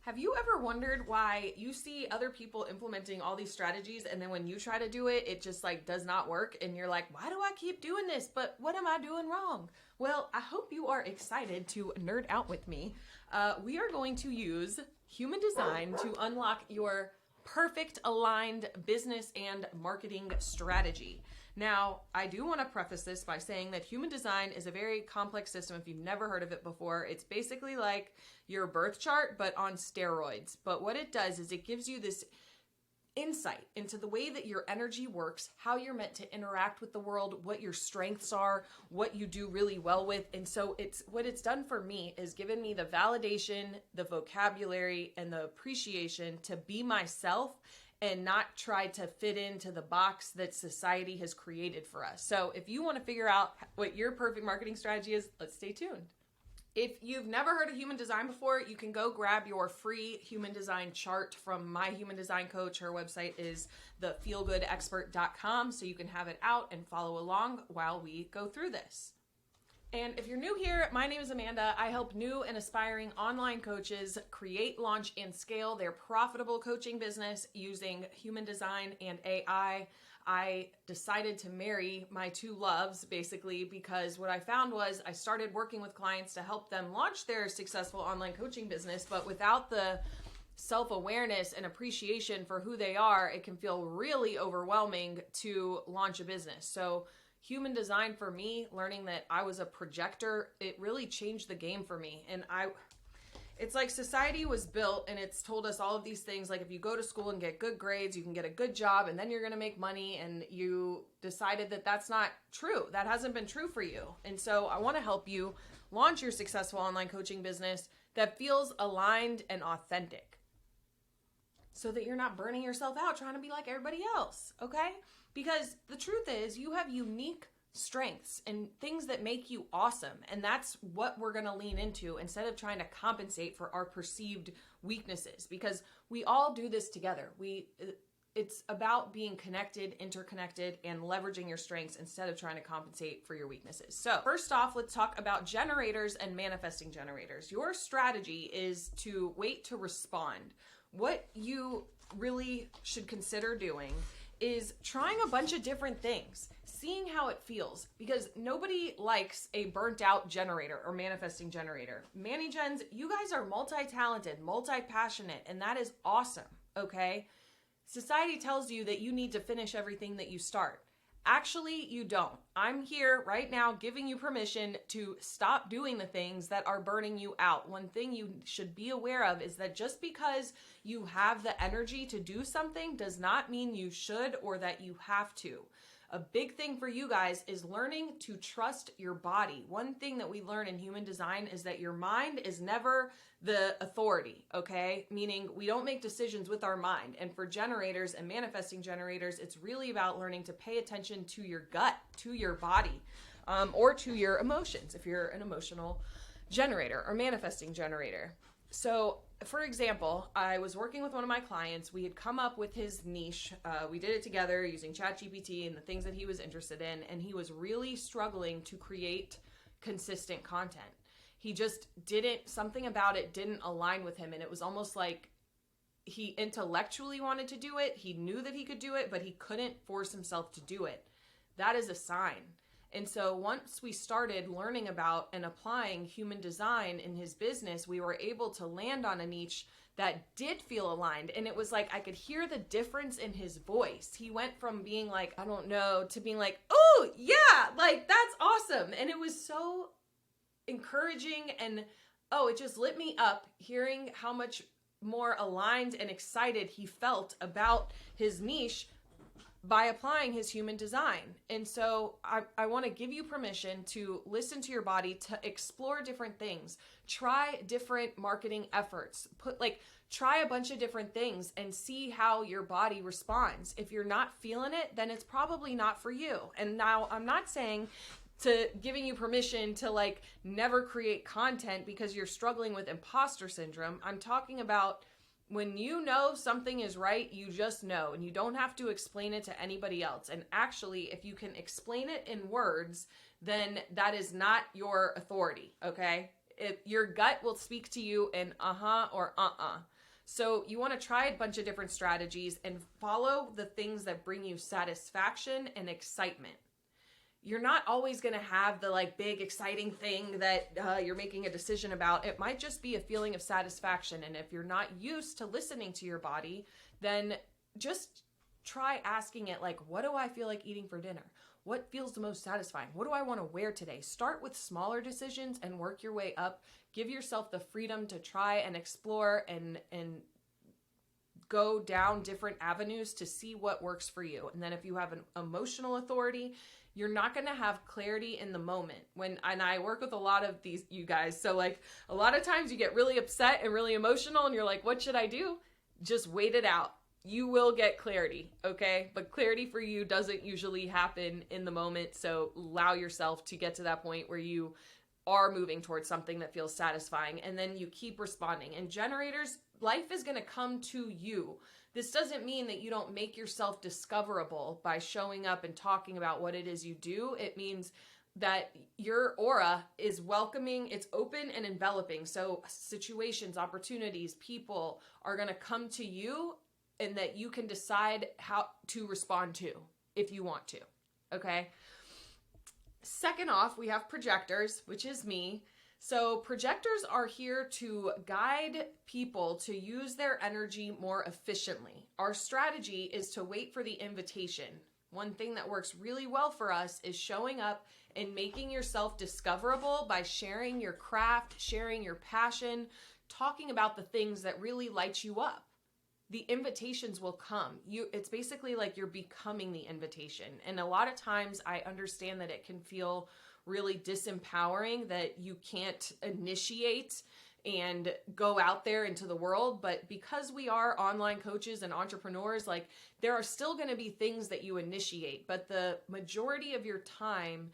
Have you ever wondered why you see other people implementing all these strategies and then when you try to do it, it just like does not work and you're like, why do I keep doing this? But what am I doing wrong? Well, I hope you are excited to nerd out with me. We are going to use human design to unlock your perfect aligned business and marketing strategy. Now, I do want to preface this by saying that human design is a very complex system if you've never heard of it before. It's basically like your birth chart, but on steroids. But what it does is it gives you this insight into the way that your energy works, how you're meant to interact with the world, what your strengths are, what you do really well with. And so what it's done for me is given me the validation, the vocabulary, and the appreciation to be myself and not try to fit into the box that society has created for us. So if you want to figure out what your perfect marketing strategy is, let's stay tuned. If you've never heard of human design before, you can go grab your free human design chart from my human design coach. Her website is thefeelgoodexpert.com, so you can have it out and follow along while we go through this. And if you're new here, my name is Amanda. I help new and aspiring online coaches create, launch, and scale their profitable coaching business using human design and AI. I decided to marry my two loves, basically, because what I found was I started working with clients to help them launch their successful online coaching business, but without the self-awareness and appreciation for who they are, it can feel really overwhelming to launch a business. So human design for me, learning that I was a projector, it really changed the game for me. And it's like society was built and it's told us all of these things. Like if you go to school and get good grades, you can get a good job and then you're going to make money, and you decided that that's not true. That hasn't been true for you. And so I want to help you launch your successful online coaching business that feels aligned and authentic so that you're not burning yourself out trying to be like everybody else. Okay? Because the truth is you have unique strengths and things that make you awesome. And that's what we're going to lean into instead of trying to compensate for our perceived weaknesses, because we all do this together. It's about being connected, interconnected, and leveraging your strengths instead of trying to compensate for your weaknesses. So first off, let's talk about generators and manifesting generators. Your strategy is to wait to respond. What you really should consider doing is trying a bunch of different things, seeing how it feels, because nobody likes a burnt out generator or manifesting generator. Mani-gens, you guys are multi-talented, multi-passionate, and that is awesome, okay? Society tells you that you need to finish everything that you start. Actually, you don't. I'm here right now giving you permission to stop doing the things that are burning you out. One thing you should be aware of is that just because you have the energy to do something does not mean you should or that you have to. A big thing for you guys is learning to trust your body. One thing that we learn in human design is that your mind is never the authority, okay? Meaning we don't make decisions with our mind. And for generators and manifesting generators, it's really about learning to pay attention to your gut, to your body, or to your emotions if you're an emotional generator or manifesting generator. So, for example, I was working with one of my clients. We had come up with his niche. We did it together using ChatGPT and the things that he was interested in, and he was really struggling to create consistent content. He just something about it didn't align with him, and it was almost like he intellectually wanted to do it. He knew that he could do it, but he couldn't force himself to do it. That is a sign. And so once we started learning about and applying human design in his business, we were able to land on a niche that did feel aligned. And it was like, I could hear the difference in his voice. He went from being like, I don't know, to being like, oh yeah, like that's awesome. And it was so encouraging, and it just lit me up hearing how much more aligned and excited he felt about his niche by applying his human design. And so I want to give you permission to listen to your body, to explore different things, try different marketing efforts, try a bunch of different things and see how your body responds. If you're not feeling it, then it's probably not for you. And now I'm not saying to giving you permission to never create content because you're struggling with imposter syndrome. I'm talking about when you know something is right, you just know, and you don't have to explain it to anybody else. And actually, if you can explain it in words, then that is not your authority, okay? Your gut will speak to you in or So you want to try a bunch of different strategies and follow the things that bring you satisfaction and excitement. You're not always going to have the like big exciting thing that you're making a decision about. It might just be a feeling of satisfaction. And if you're not used to listening to your body, then just try asking it like, what do I feel like eating for dinner? What feels the most satisfying? What do I want to wear today? Start with smaller decisions and work your way up. Give yourself the freedom to try and explore and go down different avenues to see what works for you. And then if you have an emotional authority, you're not going to have clarity in the moment. And I work with a lot of these, you guys. So like a lot of times you get really upset and really emotional and you're like, what should I do? Just wait it out. You will get clarity, okay? But clarity for you doesn't usually happen in the moment. So allow yourself to get to that point where you are moving towards something that feels satisfying, and then you keep responding. And generators, life is going to come to you. This doesn't mean that you don't make yourself discoverable by showing up and talking about what it is you do. It means that your aura is welcoming, it's open and enveloping. So situations, opportunities, people are going to come to you, and that you can decide how to respond to if you want to, okay? Second off, we have projectors, which is me. So projectors are here to guide people to use their energy more efficiently. Our strategy is to wait for the invitation. One thing that works really well for us is showing up and making yourself discoverable by sharing your craft, sharing your passion, talking about the things that really light you up. The invitations will come. It's basically like you're becoming the invitation. And a lot of times I understand that it can feel really disempowering that you can't initiate and go out there into the world. But because we are online coaches and entrepreneurs, like there are still going to be things that you initiate, but the majority of your time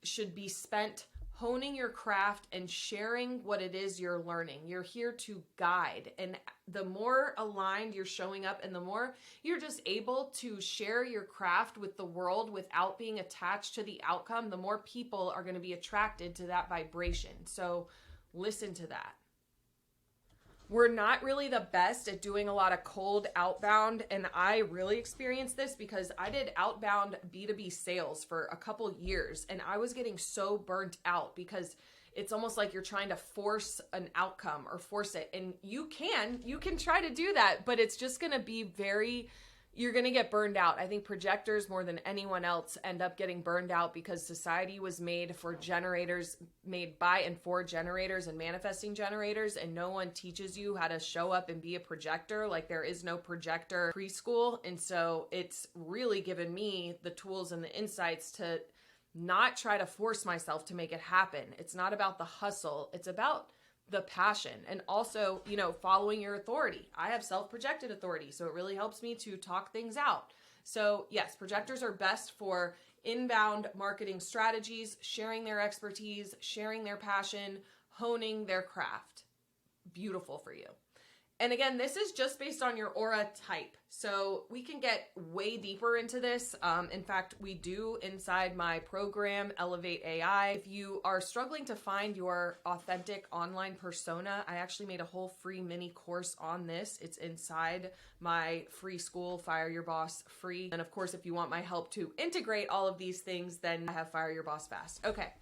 should be spent honing your craft and sharing what it is you're learning. You're here to guide. And the more aligned you're showing up and the more you're just able to share your craft with the world without being attached to the outcome, the more people are going to be attracted to that vibration. So listen to that. We're not really the best at doing a lot of cold outbound, and I really experienced this because I did outbound B2B sales for a couple years, and I was getting so burnt out because it's almost like you're trying to force an outcome or force it. And you can try to do that, but it's just going to be you're going to get burned out. I think projectors more than anyone else end up getting burned out because society was made for generators, made by and for generators and manifesting generators. And no one teaches you how to show up and be a projector. Like there is no projector preschool. And so it's really given me the tools and the insights to not try to force myself to make it happen. It's not about the hustle. It's about the passion and also, following your authority. I have self-projected authority, so it really helps me to talk things out. So yes, projectors are best for inbound marketing strategies, sharing their expertise, sharing their passion, honing their craft. Beautiful for you. And again, this is just based on your aura type. So we can get way deeper into this. In fact, we do inside my program, Elevate AI. If you are struggling to find your authentic online persona, I actually made a whole free mini course on this. It's inside my free Skool, Fire Your Boss free. And of course, if you want my help to integrate all of these things, then I have Fire Your Boss Fast. Okay.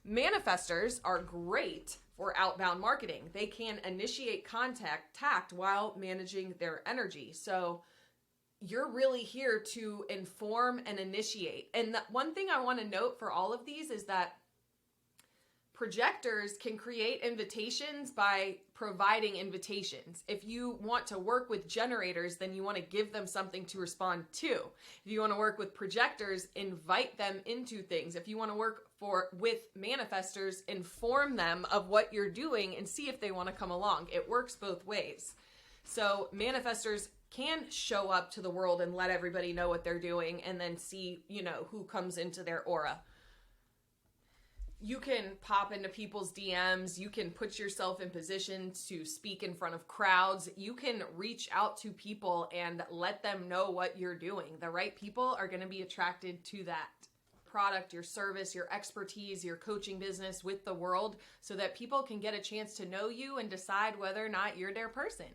Manifestors are great for outbound marketing. They can initiate contact while managing their energy. So you're really here to inform and initiate. And the one thing I want to note for all of these is that projectors can create invitations by providing invitations. If you want to work with generators, then you want to give them something to respond to. If you want to work with projectors, invite them into things. If you want to work with manifestors, inform them of what you're doing and see if they want to come along. It works both ways. So manifestors can show up to the world and let everybody know what they're doing and then see, who comes into their aura. You can pop into people's DMs. You can put yourself in position to speak in front of crowds. You can reach out to people and let them know what you're doing. The right people are going to be attracted to that. product, your service, your expertise, your coaching business with the world so that people can get a chance to know you and decide whether or not you're their person.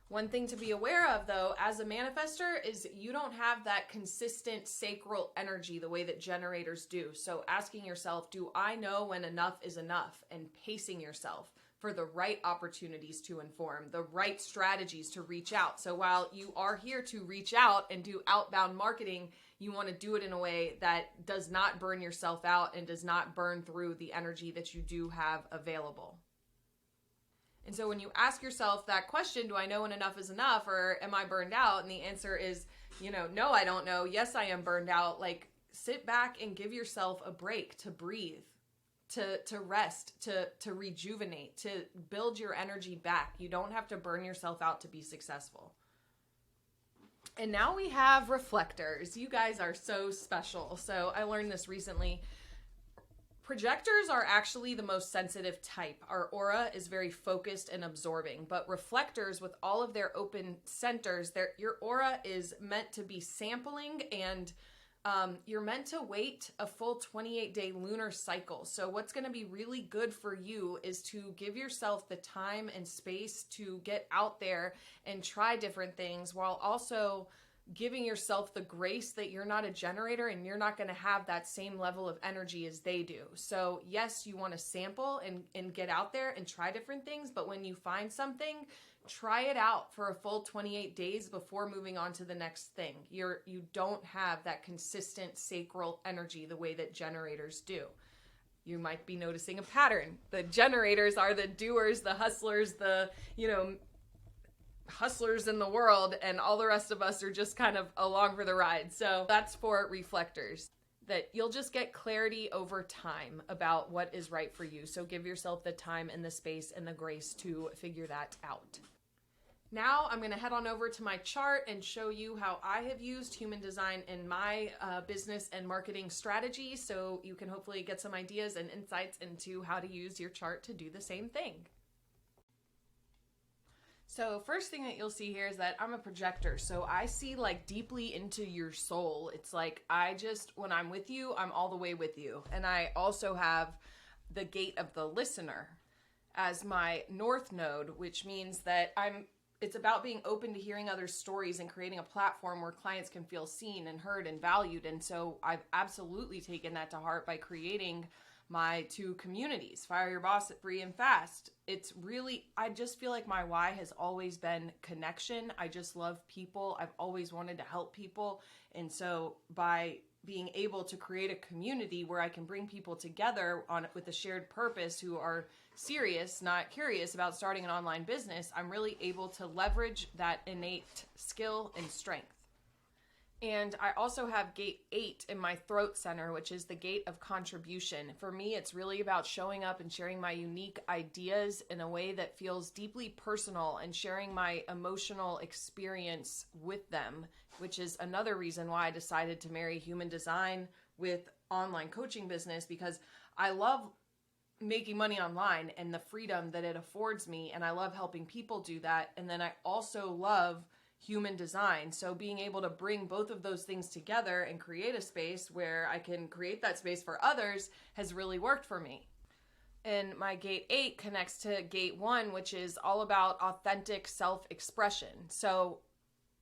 One thing to be aware of, though, as a manifestor is you don't have that consistent sacral energy the way that generators do. So asking yourself, do I know when enough is enough? And pacing yourself for the right opportunities to inform, the right strategies to reach out. So while you are here to reach out and do outbound marketing, you want to do it in a way that does not burn yourself out and does not burn through the energy that you do have available. And so when you ask yourself that question, do I know when enough is enough, or am I burned out? And the answer is, no, I don't know. Yes, I am burned out. Like, sit back and give yourself a break to breathe, to rest, to rejuvenate, to build your energy back. You don't have to burn yourself out to be successful. And now we have reflectors. You guys are so special. So I learned this recently. Projectors are actually the most sensitive type. Our aura is very focused and absorbing, but reflectors, with all of their open centers, your aura is meant to be sampling, and you're meant to wait a full 28-day lunar cycle. So what's going to be really good for you is to give yourself the time and space to get out there and try different things, while also giving yourself the grace that you're not a generator and you're not going to have that same level of energy as they do. So yes, you want to sample and get out there and try different things, but when you find something, try it out for a full 28 days before moving on to the next thing. You don't have that consistent sacral energy the way that generators do. You might be noticing a pattern. The generators are the doers, the hustlers, the, hustlers in the world, and all the rest of us are just kind of along for the ride. So that's for reflectors, that you'll just get clarity over time about what is right for you. So give yourself the time and the space and the grace to figure that out. Now I'm going to head on over to my chart and show you how I have used human design in my business and marketing strategy, so you can hopefully get some ideas and insights into how to use your chart to do the same thing. So first thing that you'll see here is that I'm a projector. So I see like deeply into your soul. It's like when I'm with you, I'm all the way with you. And I also have the gate of the listener as my north node, which means that it's about being open to hearing other stories and creating a platform where clients can feel seen and heard and valued. And so I've absolutely taken that to heart by creating my two communities, Fire Your Boss at Free and Fast. I just feel like my why has always been connection. I just love people. I've always wanted to help people. And so by being able to create a community where I can bring people together with a shared purpose who are serious, not curious about starting an online business, I'm really able to leverage that innate skill and strength. And I also have gate 8 in my throat center, which is the gate of contribution. For me, it's really about showing up and sharing my unique ideas in a way that feels deeply personal and sharing my emotional experience with them, which is another reason why I decided to marry human design with online coaching business, because I love making money online and the freedom that it affords me, and I love helping people do that. And then I also love human design. So being able to bring both of those things together and create a space where I can create that space for others has really worked for me. And my gate 8 connects to gate 1, which is all about authentic self-expression. So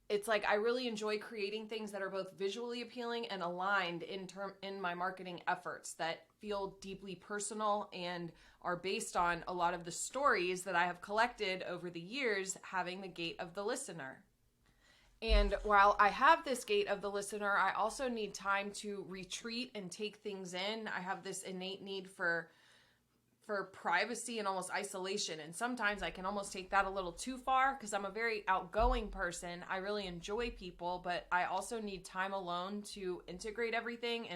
it's like I really enjoy creating things that are both visually appealing and aligned in my marketing efforts, that feel deeply personal and are based on a lot of the stories that I have collected over the years, having the gate of the listener. And while I have this gate of the listener, I also need time to retreat and take things in. I have this innate need for privacy and almost isolation. And sometimes I can almost take that a little too far because I'm a very outgoing person. I really enjoy people, but I also need time alone to integrate everything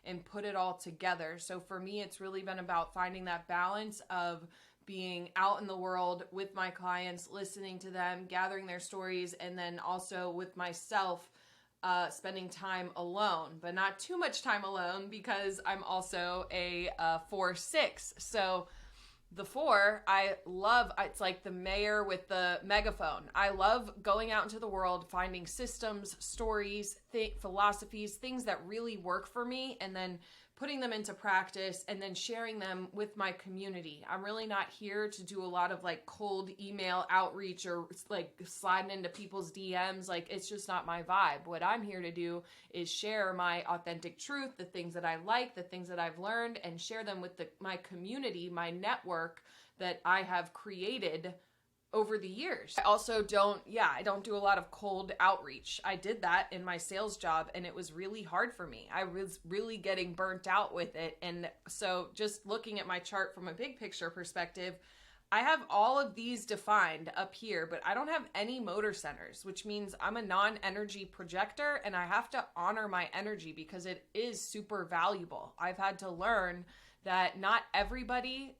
and put it all together. So for me, it's really been about finding that balance of being out in the world with my clients, listening to them, gathering their stories, and then also with myself, spending time alone, but not too much time alone because I'm also a 4/6. So The 4, I love, it's like the mayor with the megaphone. I love going out into the world, finding systems, stories, philosophies, things that really work for me, and then putting them into practice and then sharing them with my community. I'm really not here to do a lot of like cold email outreach or like sliding into people's DMs. Like, it's just not my vibe. What I'm here to do is share my authentic truth, the things that I like, the things that I've learned, and share them with my community, my network that I have created over the years. I also I don't do a lot of cold outreach. I did that in my sales job and it was really hard for me. I was really getting burnt out with it. And so just looking at my chart from a big picture perspective, I have all of these defined up here, but I don't have any motor centers, which means I'm a non-energy projector and I have to honor my energy because it is super valuable. I've had to learn that not everybody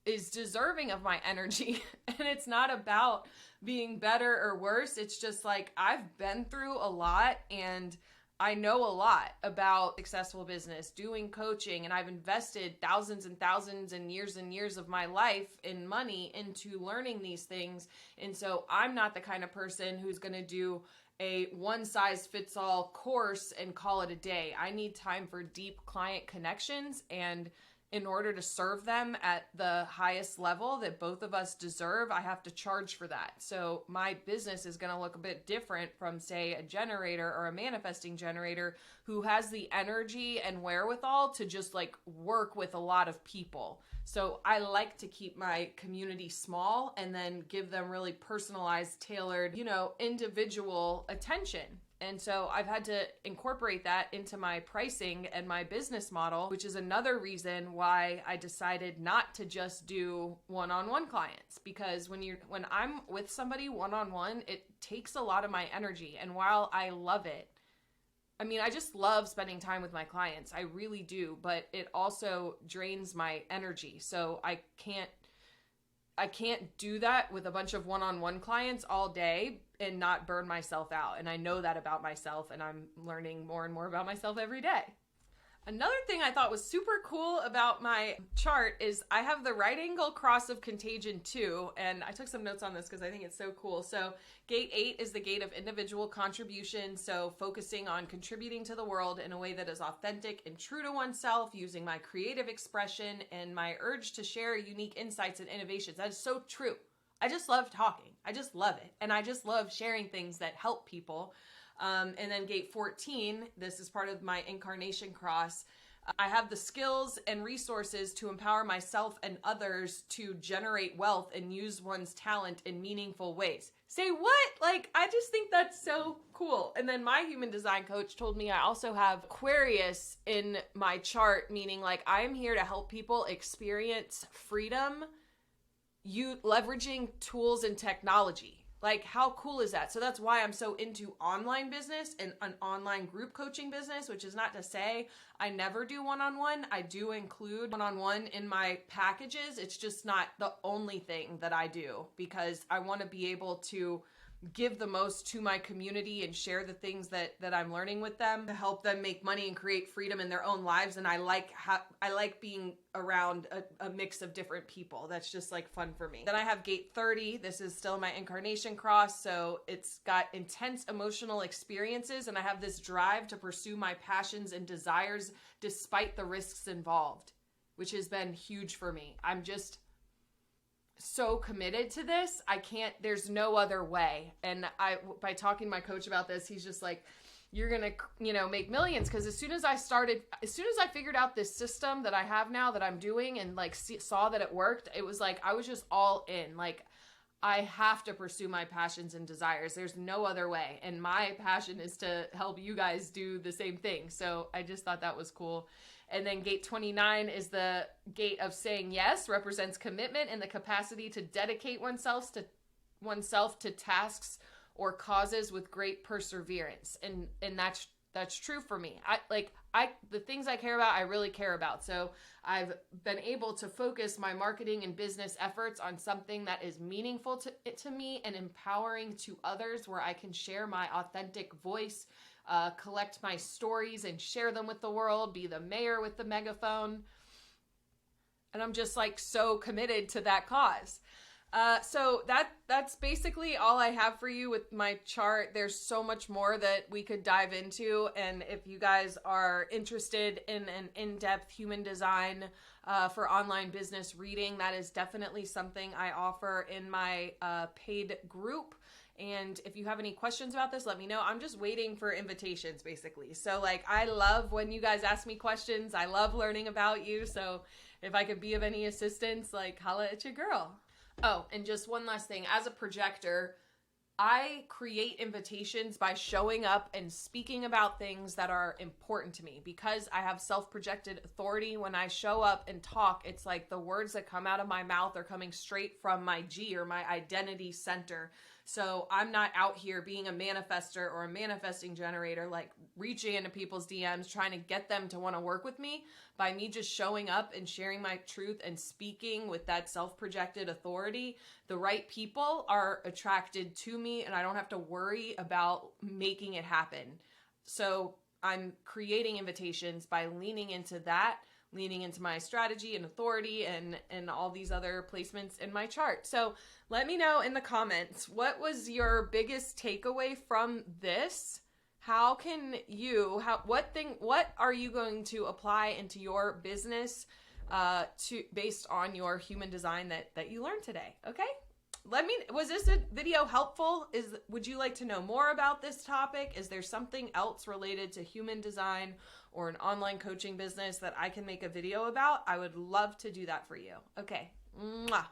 is deserving of my energy. And it's not about being better or worse. It's just like, I've been through a lot and I know a lot about successful business, doing coaching, and I've invested thousands and thousands and years of my life in money into learning these things. And so I'm not the kind of person who's going to do a one-size-fits-all course and call it a day. I need time for deep client connections, and in order to serve them at the highest level that both of us deserve, I have to charge for that. So my business is going to look a bit different from, say, a generator or a manifesting generator who has the energy and wherewithal to just like work with a lot of people. So I like to keep my community small and then give them really personalized, tailored, individual attention. And so I've had to incorporate that into my pricing and my business model, which is another reason why I decided not to just do one-on-one clients. Because when I'm with somebody one-on-one, it takes a lot of my energy. And while I love it, I just love spending time with my clients. I really do, but it also drains my energy. So I can't do that with a bunch of one-on-one clients all day and not burn myself out. And I know that about myself, and I'm learning more and more about myself every day. Another thing I thought was super cool about my chart is I have the right angle cross of contagion too. And I took some notes on this because I think it's so cool. So gate 8 is the gate of individual contribution. So focusing on contributing to the world in a way that is authentic and true to oneself, using my creative expression and my urge to share unique insights and innovations. That is so true. I just love talking. I just love it. And I just love sharing things that help people. And then gate 14, this is part of my incarnation cross. I have the skills and resources to empower myself and others to generate wealth and use one's talent in meaningful ways. Say what? I just think that's so cool. And then my human design coach told me I also have Aquarius in my chart, meaning I'm here to help people experience freedom, leveraging tools and technology. How cool is that? So that's why I'm so into online business and an online group coaching business, which is not to say I never do one-on-one. I do include one-on-one in my packages. It's just not the only thing that I do because I want to be able to give the most to my community and share the things that I'm learning with them to help them make money and create freedom in their own lives. And I like being around a mix of different people. That's just fun for me. Then I have gate 30. This is still my incarnation cross. So it's got intense emotional experiences. And I have this drive to pursue my passions and desires despite the risks involved, which has been huge for me. I'm just so committed to this. There's no other way. And by talking to my coach about this, he's just like, you're going to, make millions. Cause as soon as I figured out this system that I have now that I'm doing and saw that it worked, it was I was just all in. I have to pursue my passions and desires. There's no other way. And my passion is to help you guys do the same thing. So I just thought that was cool. And then gate 29 is the gate of saying yes, represents commitment and the capacity to dedicate oneself to tasks or causes with great perseverance. And that's true for me. The things I care about, I really care about. So I've been able to focus my marketing and business efforts on something that is meaningful to me and empowering to others, where I can share my authentic voice, collect my stories and share them with the world, be the mayor with the megaphone. And I'm just like so committed to that cause. So that's basically all I have for you with my chart. There's so much more that we could dive into. And if you guys are interested in an in-depth human design for online business reading, that is definitely something I offer in my paid group. And if you have any questions about this, let me know. I'm just waiting for invitations, basically. So like, I love when you guys ask me questions. I love learning about you. So if I could be of any assistance, like, holla at your girl. Oh, and just one last thing. As a projector, I create invitations by showing up and speaking about things that are important to me. Because I have self-projected authority, when I show up and talk, it's like the words that come out of my mouth are coming straight from my G, or my identity center. So I'm not out here being a manifester or a manifesting generator, like reaching into people's DMs, trying to get them to want to work with me. By me just showing up and sharing my truth and speaking with that self-projected authority, the right people are attracted to me, and I don't have to worry about making it happen. So I'm creating invitations by leaning into that, leaning into my strategy and authority and all these other placements in my chart. So let me know in the comments, what was your biggest takeaway from this? How can you, what are you going to apply into your business based on your human design that you learned today? Okay? Was this a video helpful? Would you like to know more about this topic? Is there something else related to human design or an online coaching business that I can make a video about? I would love to do that for you. Okay. Mwah.